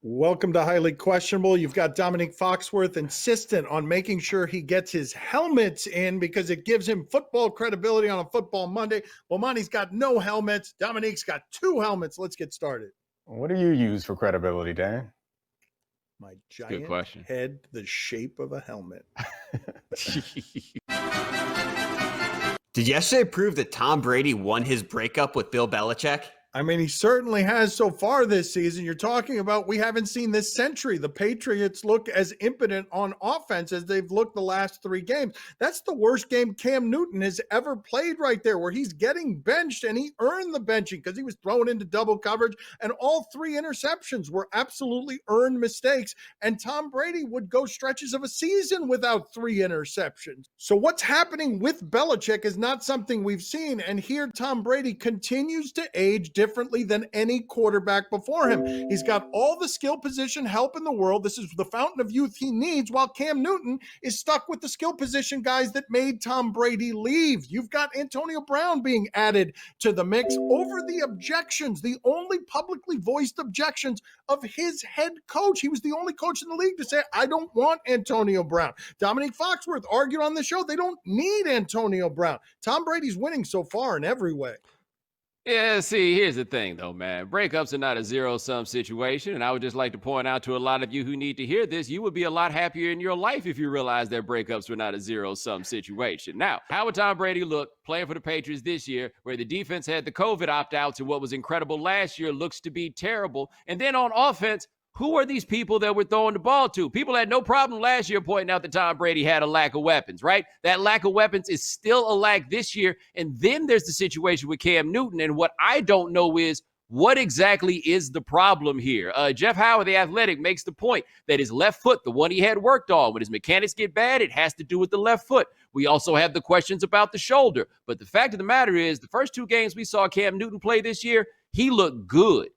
Welcome to Highly Questionable. You've got Dominique Foxworth insistent on making sure he gets his helmets in because it gives him football credibility on a football Monday. Well, Monty's got no helmets. Dominique's got two helmets. Let's get started. What do you use for credibility, Dan? My giant head, the shape of a helmet. Did yesterday prove that Tom Brady won his breakup with Bill Belichick? I mean, he certainly has so far this season. You're talking about we haven't seen this century. The Patriots look as impotent on offense as they've looked the last three games. That's the worst game Cam Newton has ever played right there, where he's getting benched, and he earned the benching because he was thrown into double coverage, and all three interceptions were absolutely earned mistakes, and Tom Brady would go stretches of a season without three interceptions. So what's happening with Belichick is not something we've seen, and here Tom Brady continues to age differently than any quarterback before him. He's got all the skill position help in the world. This is the fountain of youth he needs, while Cam Newton is stuck with the skill position guys that made Tom Brady leave. You've got Antonio Brown being added to the mix over the objections, the only publicly voiced objections of his head coach. He was the only coach in the league to say, I don't want Antonio Brown. Dominique Foxworth argued on the show, they don't need Antonio Brown. Tom Brady's winning so far in every way. Yeah, see, here's the thing, though, man. Breakups are not a zero-sum situation, and I would just like to point out to a lot of you who need to hear this, you would be a lot happier in your life if you realized that breakups were not a zero-sum situation. Now, how would Tom Brady look playing for the Patriots this year, where the defense had the COVID opt-outs and what was incredible last year looks to be terrible? And then on offense, who are these people that we're throwing the ball to? People had no problem last year pointing out that Tom Brady had a lack of weapons, right? That lack of weapons is still a lack this year. And then there's the situation with Cam Newton. And what I don't know is what exactly is the problem here? Jeff Howard, the Athletic, makes the point that his left foot, the one he had worked on, when his mechanics get bad, it has to do with the left foot. We also have the questions about the shoulder. But the fact of the matter is, the first two games we saw Cam Newton play this year, he looked good.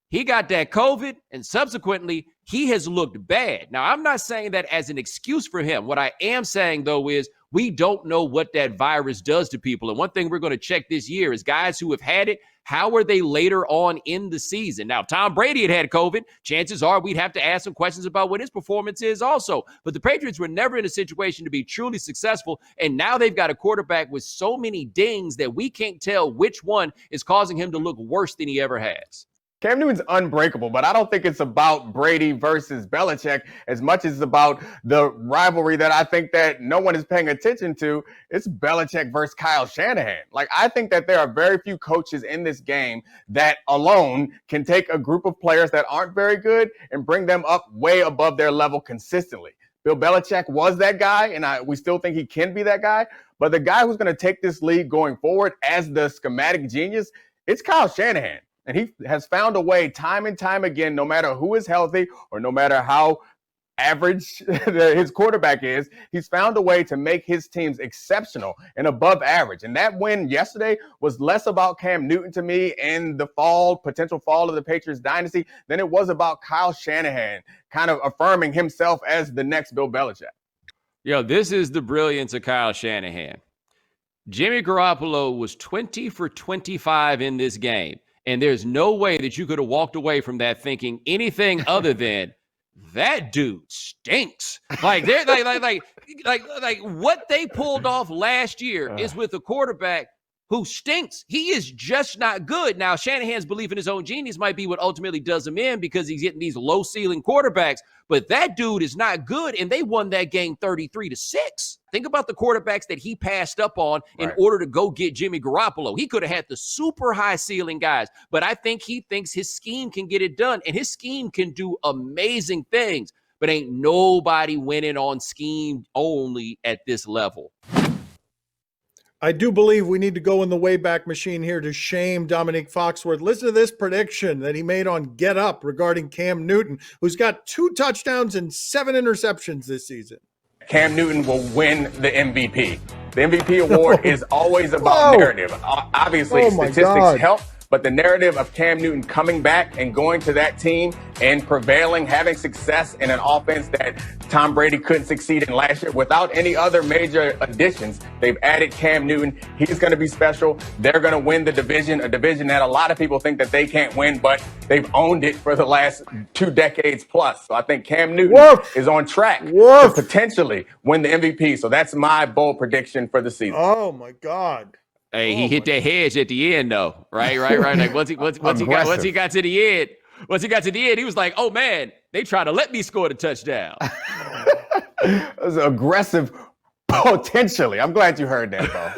He got that COVID, and subsequently, he has looked bad. Now, I'm not saying that as an excuse for him. What I am saying, though, is we don't know what that virus does to people. And one thing we're going to check this year is guys who have had it, how are they later on in the season? Now, if Tom Brady had COVID, chances are we'd have to ask some questions about what his performance is also. But the Patriots were never in a situation to be truly successful, and now they've got a quarterback with so many dings that we can't tell which one is causing him to look worse than he ever has. Cam Newton's unbreakable, but I don't think it's about Brady versus Belichick as much as it's about the rivalry that I think that no one is paying attention to. It's Belichick versus Kyle Shanahan. Like, I think that there are very few coaches in this game that alone can take a group of players that aren't very good and bring them up way above their level consistently. Bill Belichick was that guy, and we still think he can be that guy. But the guy who's going to take this league going forward as the schematic genius, it's Kyle Shanahan. And he has found a way time and time again, no matter who is healthy or no matter how average his quarterback is, he's found a way to make his teams exceptional and above average. And that win yesterday was less about Cam Newton to me and the potential fall of the Patriots dynasty than it was about Kyle Shanahan kind of affirming himself as the next Bill Belichick. Yo, this is the brilliance of Kyle Shanahan. Jimmy Garoppolo was 20 for 25 in this game. And there's no way that you could have walked away from that thinking anything other than that dude stinks. Like they're like what they pulled off last year is with a quarterback who stinks. He is just not good. Now, Shanahan's belief in his own genius might be what ultimately does him in because he's getting these low ceiling quarterbacks. But that dude is not good, and they won that game 33-6. Think about the quarterbacks that he passed up on in order to go get Jimmy Garoppolo. He could have had the super high ceiling guys, but I think he thinks his scheme can get it done, and his scheme can do amazing things, but ain't nobody winning on scheme only at this level. I do believe we need to go in the Wayback Machine here to shame Dominique Foxworth. Listen to this prediction that he made on Get Up regarding Cam Newton, who's got 2 touchdowns and 7 interceptions this season. Cam Newton will win the MVP. The MVP award is always about narrative. Obviously, statistics help, But the narrative of Cam Newton coming back and going to that team and prevailing, having success in an offense that Tom Brady couldn't succeed in last year without any other major additions, they've added Cam Newton. He's going to be special. They're going to win the division, a division that a lot of people think that they can't win, but they've owned it for the last 2 decades plus. So I think Cam Newton is on track to potentially win the MVP. So that's my bold prediction for the season. Oh my God. Hey, he hit that hedge at the end, though. Right. Like once he got to the end, he was like, "Oh man, they tried to let me score the touchdown." It was aggressive, potentially. I'm glad you heard that, Bo.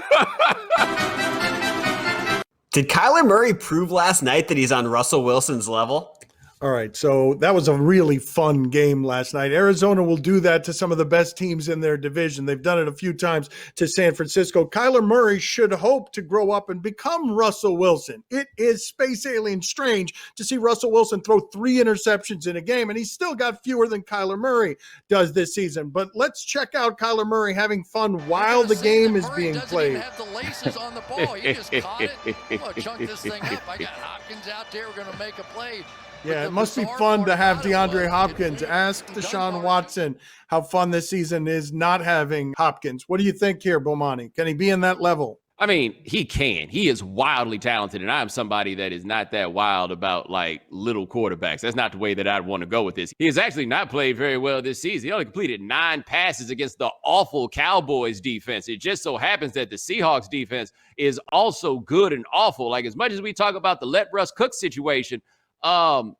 Did Kyler Murray prove last night that he's on Russell Wilson's level? All right, so that was a really fun game last night. Arizona will do that to some of the best teams in their division. They've done it a few times to San Francisco. Kyler Murray should hope to grow up and become Russell Wilson. It is space alien strange to see Russell Wilson throw 3 interceptions in a game, and he's still got fewer than Kyler Murray does this season. But let's check out Kyler Murray having fun while the game is being played. Have the laces on the ball. He just caught it. I'm going to chunk this thing up. I got Hopkins out there. We're going to make a play. Yeah, it must be fun to have DeAndre Hopkins. Ask Deshaun Watson how fun this season is not having Hopkins. What do you think here, Bomani? Can he be in that level? I mean, he can. He is wildly talented, and I'm somebody that is not that wild about, like, little quarterbacks. That's not the way that I'd want to go with this. He has actually not played very well this season. He only completed 9 passes against the awful Cowboys defense. It just so happens that the Seahawks defense is also good and awful. Like, as much as we talk about the let Russ cook situation,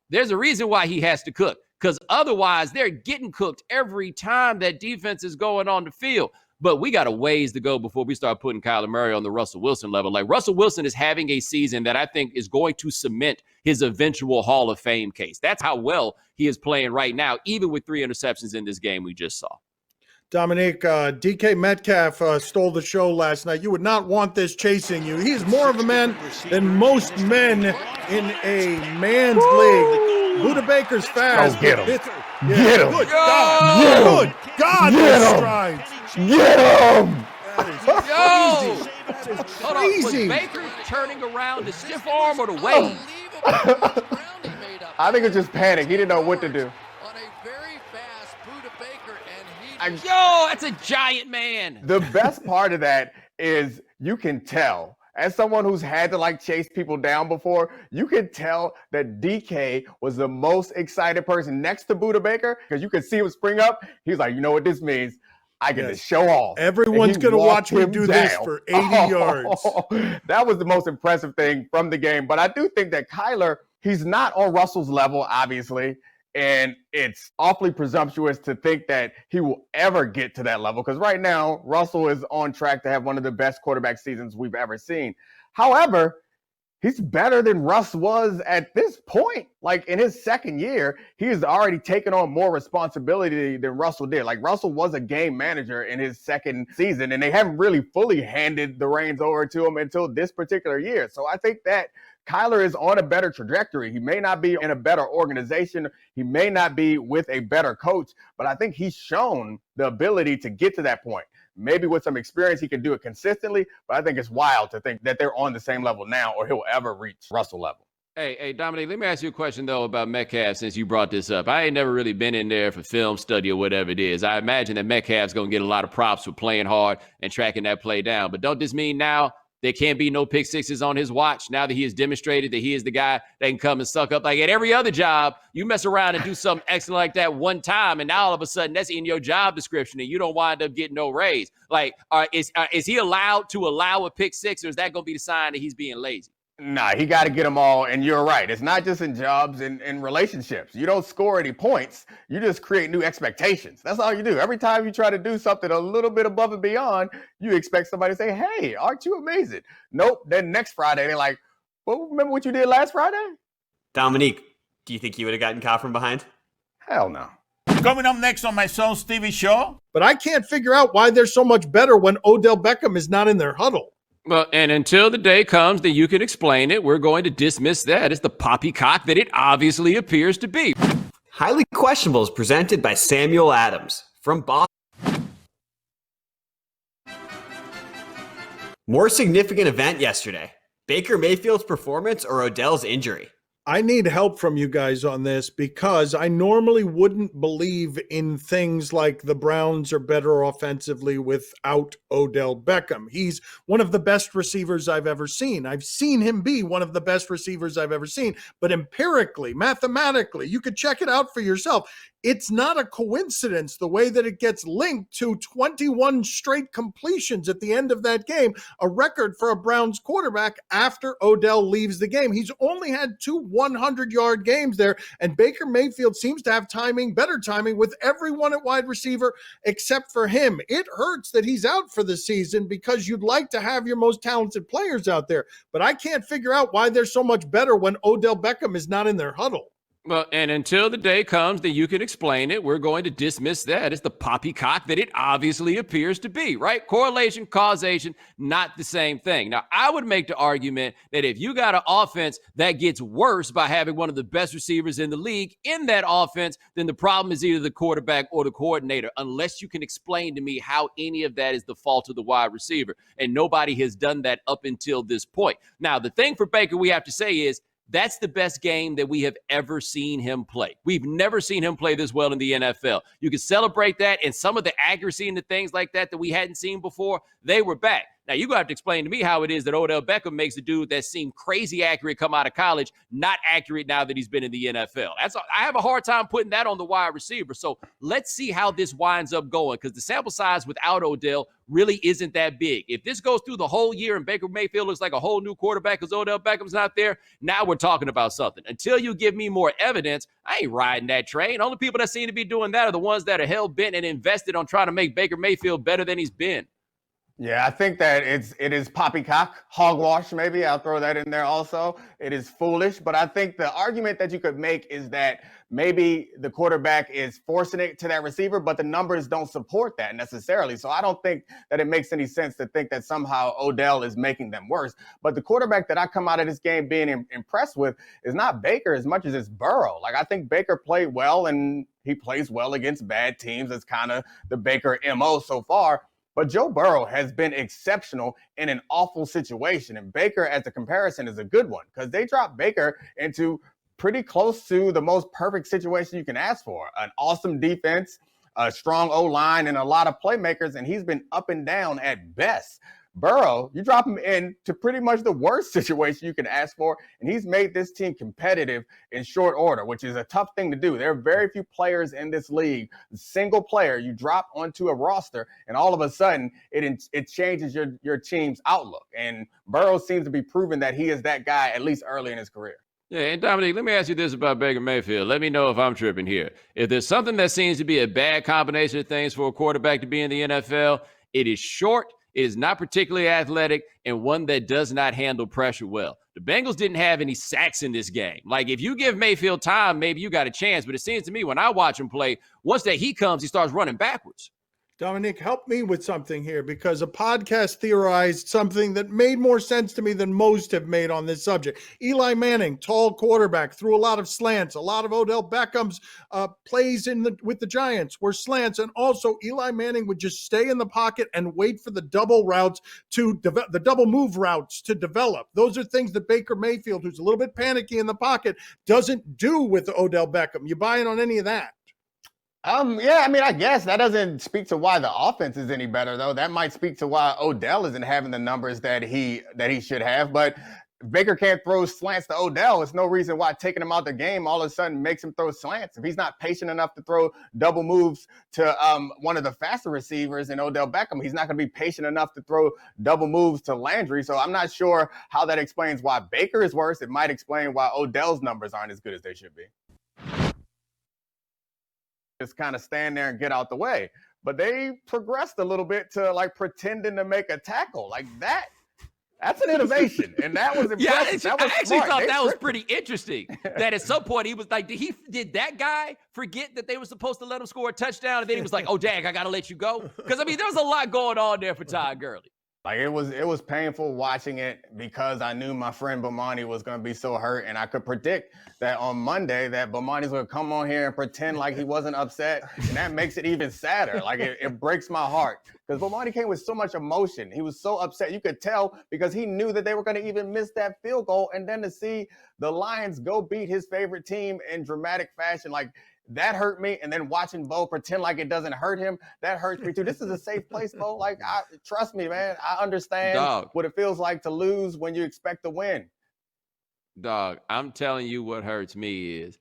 there's a reason why he has to cook, because otherwise they're getting cooked every time that defense is going on the field. But we got a ways to go before we start putting Kyler Murray on the Russell Wilson level. Like, Russell Wilson is having a season that I think is going to cement his eventual Hall of Fame case. That's how well he is playing right now, even with 3 interceptions in this game we just saw. Dominique, DK Metcalf stole the show last night. You would not want this chasing you. He is more of a man than most men in a man's league. Buda Baker's fast. Oh, get him. Get him. Good God. Get him. Good God. Get him. Strides. Get him! That is crazy. That is Hold on, was crazy. Baker turning around the stiff arm or the weight? I think it's just panic. He didn't know what to do. On a very fast Buda Baker, and he Yo, that's a giant man. The best part of that is you can tell, as someone who's had to like chase people down before, you can tell that DK was the most excited person next to Buda Baker, because you could see him spring up. He's like, you know what this means? I get to show off. Everyone's going to watch me do this for 80 yards. That was the most impressive thing from the game. But I do think that Kyler, he's not on Russell's level, obviously. And it's awfully presumptuous to think that he will ever get to that level, because right now, Russell is on track to have one of the best quarterback seasons we've ever seen. However, he's better than Russ was at this point. Like, in his second year, he has already taken on more responsibility than Russell did. Like, Russell was a game manager in his second season, and they haven't really fully handed the reins over to him until this particular year. So I think that Kyler is on a better trajectory. He may not be in a better organization. He may not be with a better coach, but I think he's shown the ability to get to that point. Maybe with some experience, he can do it consistently, but I think it's wild to think that they're on the same level now or he'll ever reach Russell level. Hey, Dominic, let me ask you a question, though, about Metcalf, since you brought this up. I ain't never really been in there for film study or whatever it is. I imagine that Metcalf's going to get a lot of props for playing hard and tracking that play down. But don't this mean now there can't be no pick sixes on his watch, now that he has demonstrated that he is the guy that can come and suck up? Like, at every other job, you mess around and do something excellent like that one time, and now all of a sudden that's in your job description, and you don't wind up getting no raise. Like, is he allowed to allow a pick six, or is that going to be the sign that he's being lazy? Nah, he got to get them all, and you're right. It's not just in jobs and in relationships. You don't score any points. You just create new expectations. That's all you do. Every time you try to do something a little bit above and beyond, you expect somebody to say, hey, aren't you amazing? Nope. Then next Friday, they're like, well, remember what you did last Friday? Dominique, do you think he would have gotten caught from behind? Hell no. Coming up next on my son Stevie's show. But I can't figure out why they're so much better when Odell Beckham is not in their huddle. Well, and until the day comes that you can explain it, we're going to dismiss that as the poppycock that it obviously appears to be. Highly Questionable is presented by Samuel Adams from Boston. More significant event yesterday. Baker Mayfield's performance or Odell's injury? I need help from you guys on this because I normally wouldn't believe in things like the Browns are better offensively without Odell Beckham. He's one of the best receivers I've ever seen. I've seen him be one of the best receivers I've ever seen. But empirically, mathematically, you could check it out for yourself. It's not a coincidence the way that it gets linked to 21 straight completions at the end of that game, a record for a Browns quarterback after Odell leaves the game. He's only had 2 100-yard games there, and Baker Mayfield seems to have better timing with everyone at wide receiver except for him. It hurts that he's out for the season because you'd like to have your most talented players out there, but I can't figure out why they're so much better when Odell Beckham is not in their huddle. Well, and until the day comes that you can explain it, we're going to dismiss that as the poppycock that it obviously appears to be, right? Correlation, causation, not the same thing. Now, I would make the argument that if you got an offense that gets worse by having one of the best receivers in the league in that offense, then the problem is either the quarterback or the coordinator, unless you can explain to me how any of that is the fault of the wide receiver. And nobody has done that up until this point. Now, the thing for Baker we have to say is, that's the best game that we have ever seen him play. We've never seen him play this well in the NFL. You can celebrate that, and some of the accuracy and the things like that we hadn't seen before, they were back. Now, you're going to have to explain to me how it is that Odell Beckham makes a dude that seemed crazy accurate come out of college not accurate now that he's been in the NFL. I have a hard time putting that on the wide receiver. So let's see how this winds up going, because the sample size without Odell really isn't that big. If this goes through the whole year and Baker Mayfield looks like a whole new quarterback because Odell Beckham's not there, now we're talking about something. Until you give me more evidence, I ain't riding that train. Only people that seem to be doing that are the ones that are hell-bent and invested on trying to make Baker Mayfield better than he's been. Yeah, I think that it is poppycock, hogwash maybe. I'll throw that in there also. It is foolish, but I think the argument that you could make is that maybe the quarterback is forcing it to that receiver, but the numbers don't support that necessarily. So I don't think that it makes any sense to think that somehow Odell is making them worse. But the quarterback that I come out of this game being impressed with is not Baker as much as it's Burrow. Like, I think Baker played well, and he plays well against bad teams. It's kind of the Baker MO so far. But Joe Burrow has been exceptional in an awful situation. And Baker, as a comparison, is a good one because they dropped Baker into pretty close to the most perfect situation you can ask for. An awesome defense, a strong O-line, and a lot of playmakers, and he's been up and down at best. Burrow, you drop him into pretty much the worst situation you can ask for, and he's made this team competitive in short order, which is a tough thing to do. There are very few players in this league, single player you drop onto a roster, and all of a sudden it changes your team's outlook. And Burrow seems to be proving that he is that guy, at least early in his career. Yeah, and Dominique, let me ask you this about Baker Mayfield. Let me know if I'm tripping here. If there's something that seems to be a bad combination of things for a quarterback to be in the NFL, it is short, it is not particularly athletic, and one that does not handle pressure well. The Bengals didn't have any sacks in this game. Like, if you give Mayfield time, maybe you got a chance. But it seems to me when I watch him play, once that he comes, he starts running backwards. Dominic, help me with something here, because a podcast theorized something that made more sense to me than most have made on this subject. Eli Manning, tall quarterback, threw a lot of slants. A lot of Odell Beckham's plays with the Giants were slants. And also Eli Manning would just stay in the pocket and wait for the double move routes to develop. Those are things that Baker Mayfield, who's a little bit panicky in the pocket, doesn't do with Odell Beckham. You buying on any of that? Yeah, I mean, I guess that doesn't speak to why the offense is any better, though. That might speak to why Odell isn't having the numbers that he should have. But Baker can't throw slants to Odell. It's no reason why taking him out the game all of a sudden makes him throw slants. If he's not patient enough to throw double moves to one of the faster receivers in Odell Beckham, he's not going to be patient enough to throw double moves to Landry. So I'm not sure how that explains why Baker is worse. It might explain why Odell's numbers aren't as good as they should be. Just kind of stand there and get out the way. But they progressed a little bit to like pretending to make a tackle like that. That's an innovation, and that was impressive. Yeah, I actually thought that was pretty interesting. That at some point he was like, did that guy forget that they were supposed to let him score a touchdown? And then he was like, oh, dang, I got to let you go? Because, I mean, there was a lot going on there for Todd Gurley. Like, it was painful watching it because I knew my friend Bomani was going to be so hurt, and I could predict that on Monday that Bomani's going to come on here and pretend like he wasn't upset, and that makes it even sadder. Like, it breaks my heart because Bomani came with so much emotion. He was so upset. You could tell because he knew that they were going to even miss that field goal. And then to see the Lions go beat his favorite team in dramatic fashion, like that hurt me. And then watching Bo pretend like it doesn't hurt him, that hurts me too. This is a safe place, Bo. Like, trust me, man. I understand what it feels like to lose when you expect to win. Dog, I'm telling you what hurts me is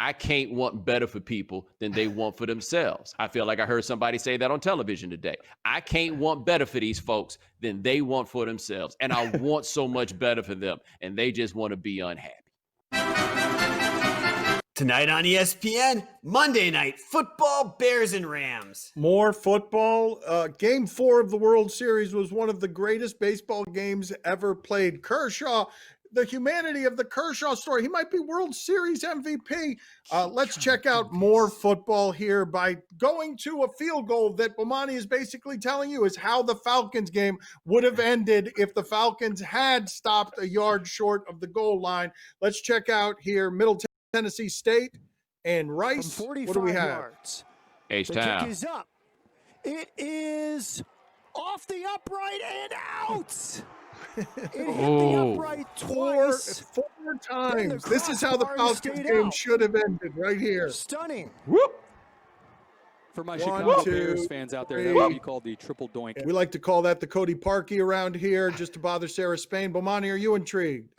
I can't want better for people than they want for themselves. I feel like I heard somebody say that on television today. I can't want better for these folks than they want for themselves. And I want so much better for them. And they just want to be unhappy. Tonight on ESPN, Monday Night Football, Bears and Rams. More football. Game 4 of the World Series was one of the greatest baseball games ever played. Kershaw, the humanity of the Kershaw story. He might be World Series MVP. Let's check out more football here by going to a field goal that Bomani is basically telling you is how the Falcons game would have ended if the Falcons had stopped a yard short of the goal line. Let's check out here Middle Tennessee State and Rice. From 45 what do we have? Yards. H-Town. The kick is up. It is off the upright and out. It hit the upright twice. Four times. This is how the Falcons game should have ended right here. Stunning. Whoop. For my Chicago Bears fans out there, that would be called the triple doink. We like to call that the Cody Parkey around here just to bother Sarah Spain. Bomani, are you intrigued?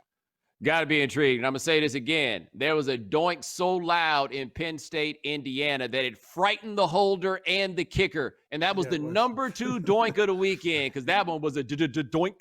Got to be intrigued. And I'm going to say this again. There was a doink so loud in Penn State, Indiana, that it frightened the holder and the kicker. And that was the number 2 doink of the weekend because that one was a doink.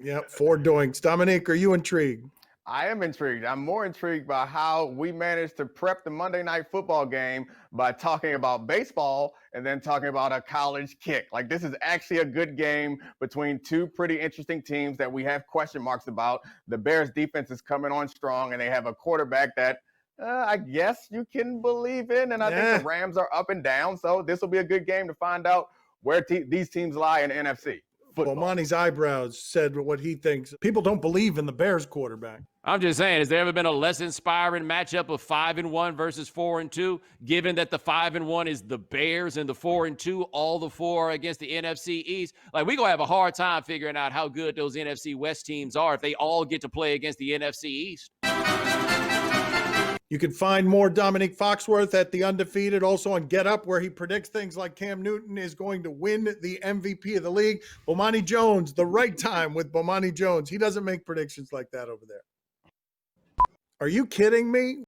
Yep, 4 doinks. Dominique, are you intrigued? I am intrigued. I'm more intrigued by how we managed to prep the Monday Night Football game by talking about baseball and then talking about a college kick. Like, this is actually a good game between two pretty interesting teams that we have question marks about. The Bears defense is coming on strong, and they have a quarterback that I guess you can believe in. And I think the Rams are up and down. So this will be a good game to find out where these teams lie in the NFC. Football. Bomani's eyebrows said what he thinks. People don't believe in the Bears quarterback. I'm just saying, has there ever been a less inspiring matchup of 5-1 versus 4-2? Given that the 5-1 is the Bears and the 4-2, all the 4 against the NFC East. Like, we're going to have a hard time figuring out how good those NFC West teams are if they all get to play against the NFC East. You can find more Dominique Foxworth at The Undefeated, also on Get Up, where he predicts things like Cam Newton is going to win the MVP of the league. Bomani Jones, the right time with Bomani Jones. He doesn't make predictions like that over there. Are you kidding me?